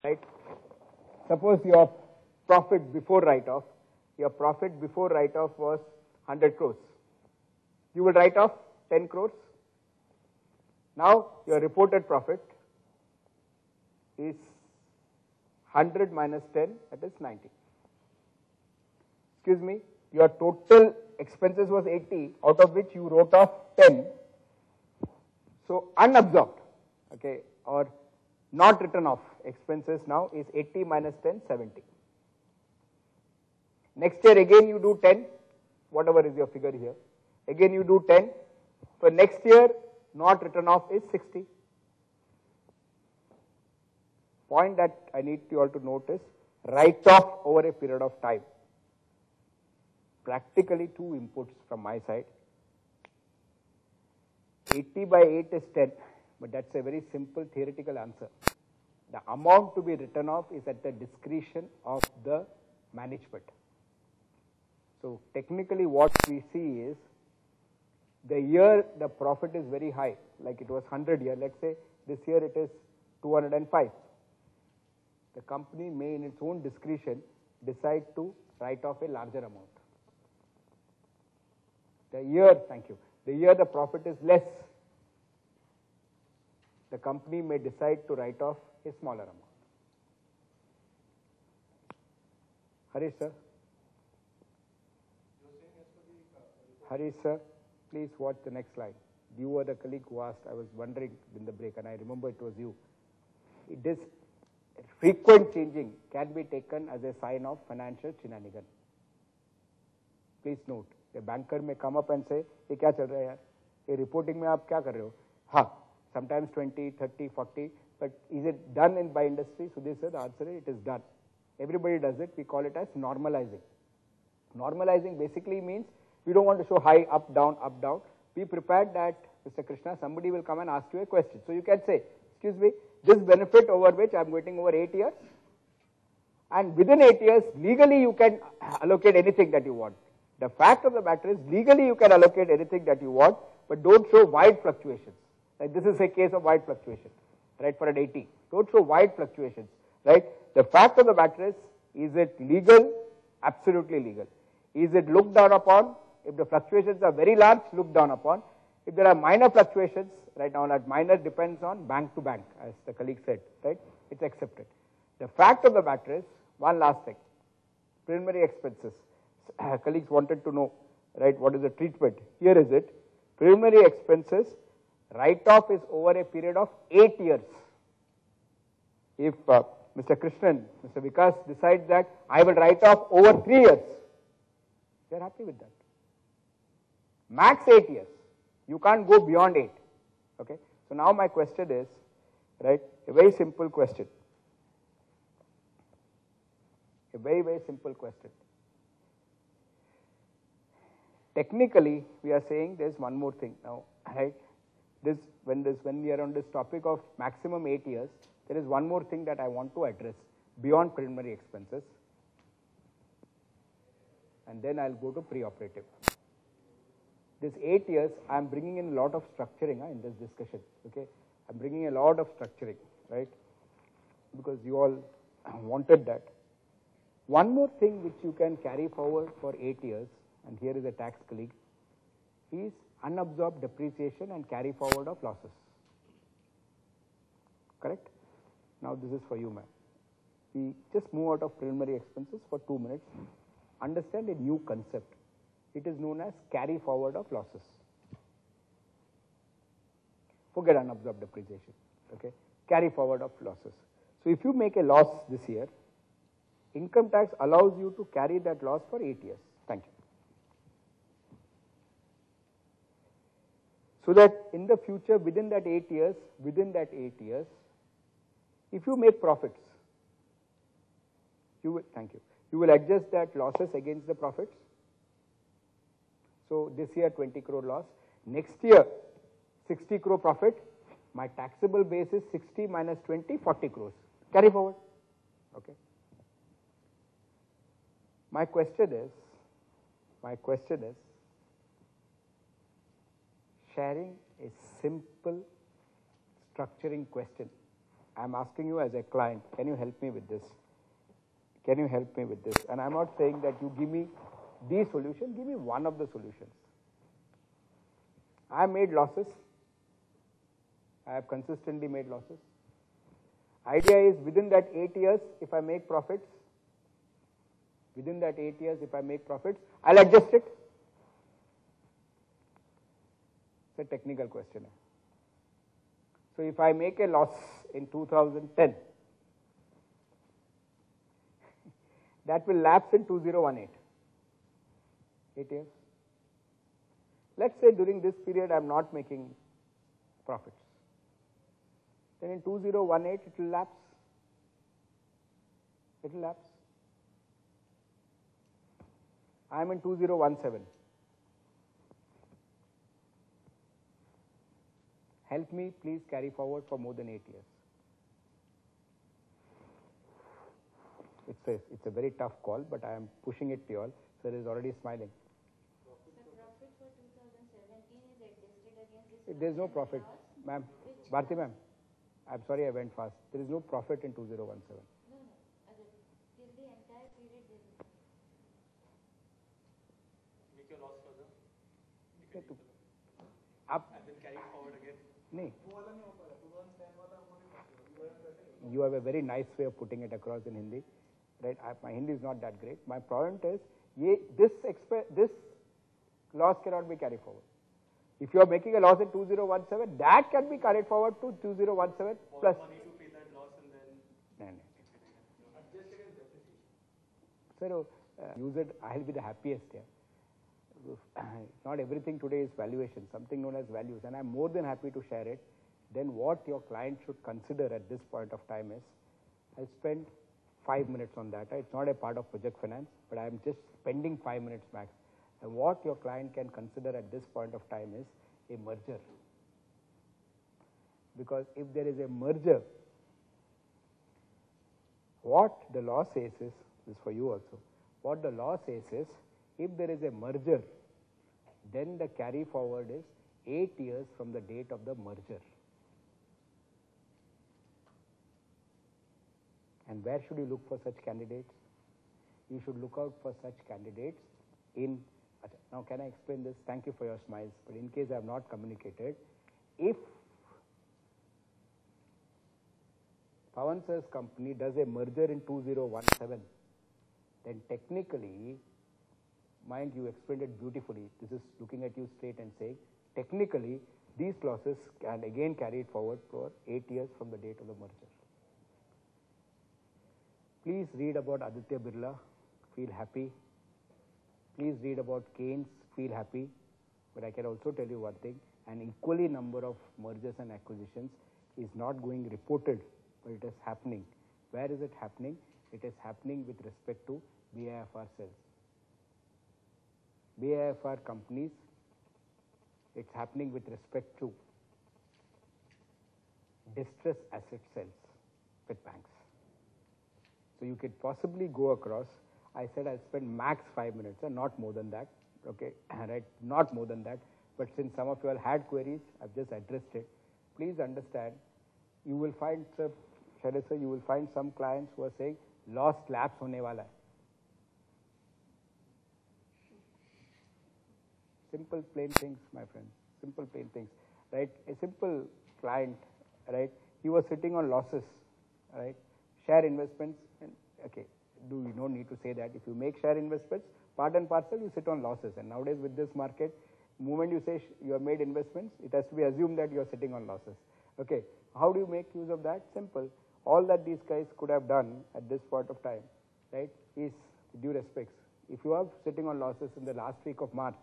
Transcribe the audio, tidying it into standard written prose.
right? Suppose your profit before write-off, was 100 crores. You will write off 10 crores. Now your reported profit is 100 minus 10, that is 90. Excuse me, your total expenses was 80, out of which you wrote off 10. So unabsorbed, okay, or not written off expenses now is 80 minus 10, 70. Next year again you do 10, whatever is your figure here. Again you do 10. So next year not written off is 60. Point that I need you all to notice, write off over a period of time. Practically two inputs from my side. 80 by 8 is 10, but that's a very simple theoretical answer. The amount to be written off is at the discretion of the management. So technically what we see is, the year the profit is very high, like it was 100 here, let's say this year it is 205. The company may in its own discretion decide to write off a larger amount. The year the profit is less, the company may decide to write off a smaller amount. Harish sir? Harish sir, please watch the next slide. You were the colleague who asked, I was wondering in the break, and I remember it was you. This frequent changing can be taken as a sign of financial shenanigan. Please note, a banker may come up and say, "ये क्या चल रहा है यार? ये reporting में आप क्या कर रहे हो?" हाँ, sometimes 20, 30, 40, but is it done by industry? Sudhir sir, the answer is it is done. Everybody does it. We call it as normalizing. Normalizing basically means we don't want to show high, up, down, up, down. Be prepared that, Mr. Krishna, somebody will come and ask you a question. So you can say, excuse me, this benefit over which I am waiting over 8 years, and within 8 years, legally you can allocate anything that you want. The fact of the matter is, legally you can allocate anything that you want, but don't show wide fluctuations. Like this is a case of wide fluctuation, right, for an 80. Don't show wide fluctuations, right? The fact of the matter is it legal? Absolutely legal. Is it looked down upon? If the fluctuations are very large, looked down upon. If there are minor fluctuations, right now that minor depends on bank to bank, as the colleague said, right? It's accepted. The fact of the matter is, one last thing, preliminary expenses. Colleagues wanted to know, right, what is the treatment? Here is it. Preliminary expenses, write-off is over a period of 8 years. If Mr. Krishnan, Mr. Vikas decides that I will write off over 3 years, they are happy with that. Max 8 years. You can't go beyond 8. Okay. So now my question is, right, a very simple question. A very, very simple question. Technically, we are saying there's one more thing now, right? When we are on this topic of maximum 8 years, there is one more thing that I want to address beyond preliminary expenses, and then I'll go to pre-operative. This 8 years, I am bringing in a lot of structuring in this discussion. Okay, I'm bringing a lot of structuring, right? Because you all wanted that. One more thing which you can carry forward for 8 years, and here is a tax colleague, is unabsorbed depreciation and carry forward of losses. Correct? Now this is for you, ma'am. We just move out of preliminary expenses for 2 minutes. Understand a new concept. It is known as carry forward of losses. Forget unabsorbed depreciation. Okay? Carry forward of losses. So if you make a loss this year, income tax allows you to carry that loss for 8 years. Thank you. So that in the future, within that 8 years, if you make profits, you will adjust that losses against the profits. So this year 20 crore loss, next year 60 crore profit, my taxable base is 60 minus 20, 40 crores. Carry forward. Okay. My question is sharing a simple structuring question I'm asking you as a client, can you help me with this? Can you help me with this? And I'm not saying that you give me the solution, give me one of the solutions. I made losses. I have consistently made losses. Idea is within that 8 years, if I make profits, within that 8 years, if I make profits, I'll adjust it. It's a technical question. So if I make a loss in 2010, that will lapse in 2018. 8 years. Let's say during this period I am not making profits. Then in 2018 it will lapse. It will lapse. I am in 2017. Help me please carry forward for more than 8 years. It's a very tough call, but I am pushing it to you all. Sir is already smiling. The profit for 2017 is adjusted against this. There is no profit, ma'am. Bharti ma'am, I'm sorry I went fast. There is no profit in 2017. No. Till the entire period there is. Make your loss further. Up. And then carry it forward again. No. You have a very nice way of putting it across in Hindi. Right? My Hindi is not that great. My point is, this loss cannot be carried forward. If you are making a loss in 2017, that can be carried forward to 2017 plus. Money to pay that loss and then. No. Sir, use it. I'll be the happiest here. Not everything today is valuation. Something known as values, and I'm more than happy to share it. Then what your client should consider at this point of time is, I'll spend 5 minutes on that. It's not a part of project finance, but I'm just spending 5 minutes max. And what your client can consider at this point of time is a merger. Because if there is a merger, what the law says is, this is for you also, what the law says is, if there is a merger, then the carry forward is 8 years from the date of the merger. And where should you look for such candidates? You should look out for such candidates in, now can I explain this? Thank you for your smiles, but in case I have not communicated, if Pawan sir's company does a merger in 2017, then technically, mind you explained it beautifully, this is looking at you straight and saying, technically, these losses can again carry it forward for 8 years from the date of the merger. Please read about Aditya Birla, feel happy. Please read about Keynes, feel happy. But I can also tell you one thing, an equally number of mergers and acquisitions is not going reported, but it is happening. Where is it happening? It is happening with respect to BIFR cells. BIFR companies, it's happening with respect to distress asset sales with banks. So you could possibly go across, I said I'll spend max 5 minutes, not more than that, okay, right, not more than that, but since some of you all had queries, I've just addressed it. Please understand, you will find, sir, Shailesh sir, you will find some clients who are saying, loss lapse hone wala hai. Simple plain things, my friend, simple plain things, right, a simple client, right, he was sitting on losses, right, share investments, and okay, you don't need to say that. If you make share investments, part and parcel, you sit on losses. And nowadays with this market, the moment you say you have made investments, it has to be assumed that you are sitting on losses. Okay, how do you make use of that? Simple. All that these guys could have done at this point of time, right, is due respects. If you are sitting on losses in the last week of March,